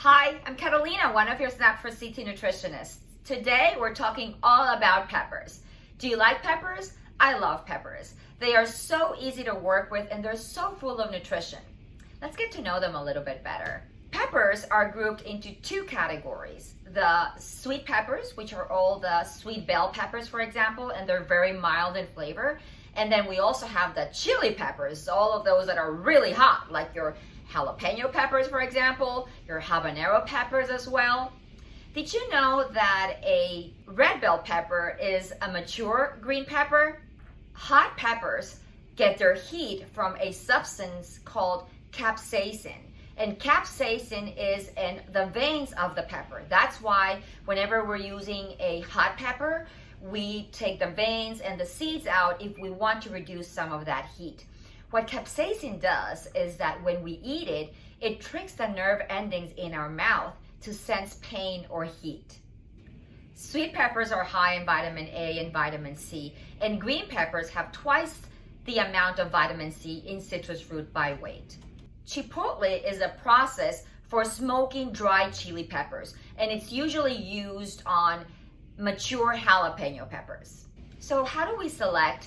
Hi, I'm Catalina, one of your SNAP4CT nutritionists. Today we're talking all about peppers. Do you like peppers? I love peppers. They are so easy to work with and they're so full of nutrition. Let's get to know them a little bit better. Peppers are grouped into two categories. The sweet peppers, which are all the sweet bell peppers, for example, and they're very mild in flavor. And then we also have the chili peppers, all of those that are really hot, like your jalapeno peppers, for example, your habanero peppers as well. Did you know that a red bell pepper is a mature green pepper? Hot peppers get their heat from a substance called capsaicin. And capsaicin is in the veins of the pepper. That's why whenever we're using a hot pepper, we take the veins and the seeds out if we want to reduce some of that heat. What capsaicin does is that when we eat it, it tricks the nerve endings in our mouth to sense pain or heat. Sweet peppers are high in vitamin A and vitamin C, and green peppers have twice the amount of vitamin C in citrus fruit by weight. Chipotle is a process for smoking dry chili peppers, and it's usually used on mature jalapeno peppers. So how do we select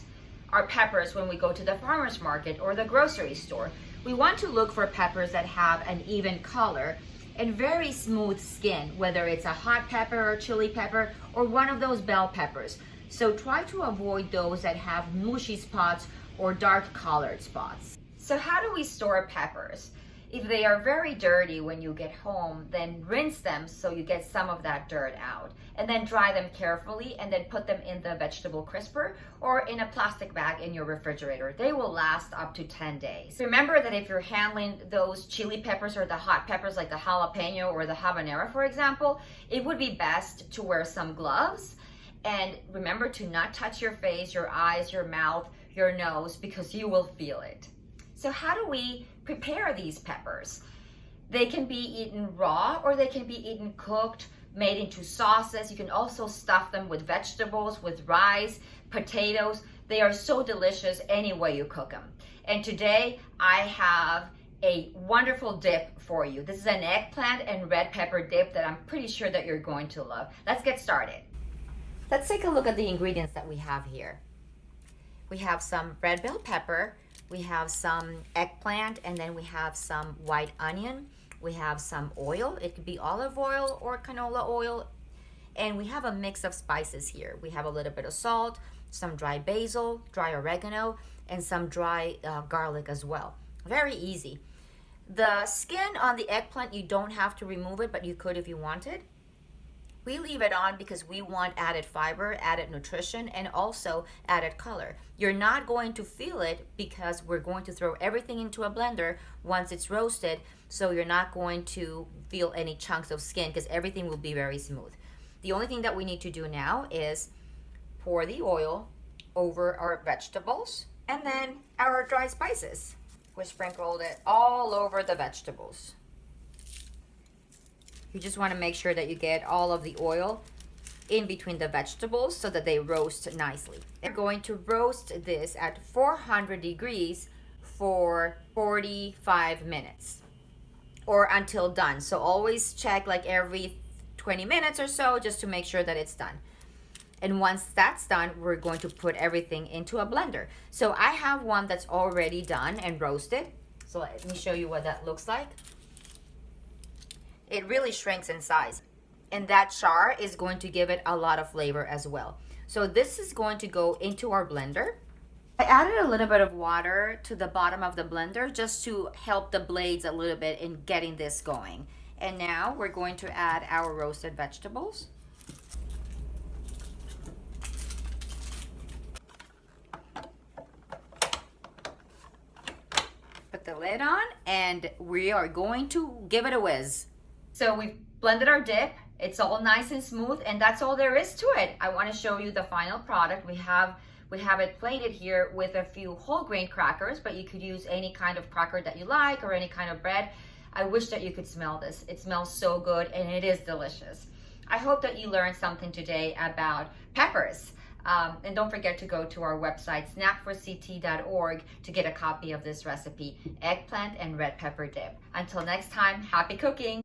our peppers when we go to the farmer's market or the grocery store? We want to look for peppers that have an even color and very smooth skin, whether it's a hot pepper or chili pepper or one of those bell peppers. So try to avoid those that have mushy spots or dark colored spots. So how do we store peppers? If they are very dirty when you get home, then rinse them so you get some of that dirt out. And then dry them carefully and then put them in the vegetable crisper or in a plastic bag in your refrigerator. They will last up to 10 days. Remember that if you're handling those chili peppers or the hot peppers like the jalapeno or the habanero, for example, it would be best to wear some gloves. And remember to not touch your face, your eyes, your mouth, your nose, because you will feel it. So how do we prepare these peppers? They can be eaten raw or they can be eaten cooked, made into sauces. You can also stuff them with vegetables, with rice, potatoes. They are so delicious any way you cook them. And today I have a wonderful dip for you. This is an eggplant and red pepper dip that I'm pretty sure that you're going to love. Let's get started. Let's take a look at the ingredients that we have here. We have some red bell pepper, we have some eggplant, and then we have some white onion. We have some oil. It could be olive oil or canola oil. And we have a mix of spices here. We have a little bit of salt, some dry basil, dry oregano, and some dry garlic as well. Very easy. The skin on the eggplant, you don't have to remove it, but you could if you wanted. We leave it on because we want added fiber, added nutrition, and also added color. You're not going to feel it because we're going to throw everything into a blender once it's roasted, so you're not going to feel any chunks of skin because everything will be very smooth. The only thing that we need to do now is pour the oil over our vegetables and then our dry spices. We sprinkled it all over the vegetables. You just want to make sure that you get all of the oil in between the vegetables so that they roast nicely. We're going to roast this at 400 degrees for 45 minutes or until done. So always check like every 20 minutes or so just to make sure that it's done. And once that's done, we're going to put everything into a blender. So I have one that's already done and roasted. So let me show you what that looks like. It really shrinks in size, and that char is going to give it a lot of flavor as well. So this is going to go into our blender. I added a little bit of water to the bottom of the blender just to help the blades a little bit in getting this going. And now we're going to add our roasted vegetables. Put the lid on and we are going to give it a whiz. So we've blended our dip. It's all nice and smooth, and that's all there is to it. I want to show you the final product. We have it plated here with a few whole grain crackers, but you could use any kind of cracker that you like or any kind of bread. I wish that you could smell this. It smells so good and it is delicious. I hope that you learned something today about peppers. And don't forget to go to our website, SNAP4CT.org, to get a copy of this recipe, eggplant and red pepper dip. Until next time, happy cooking!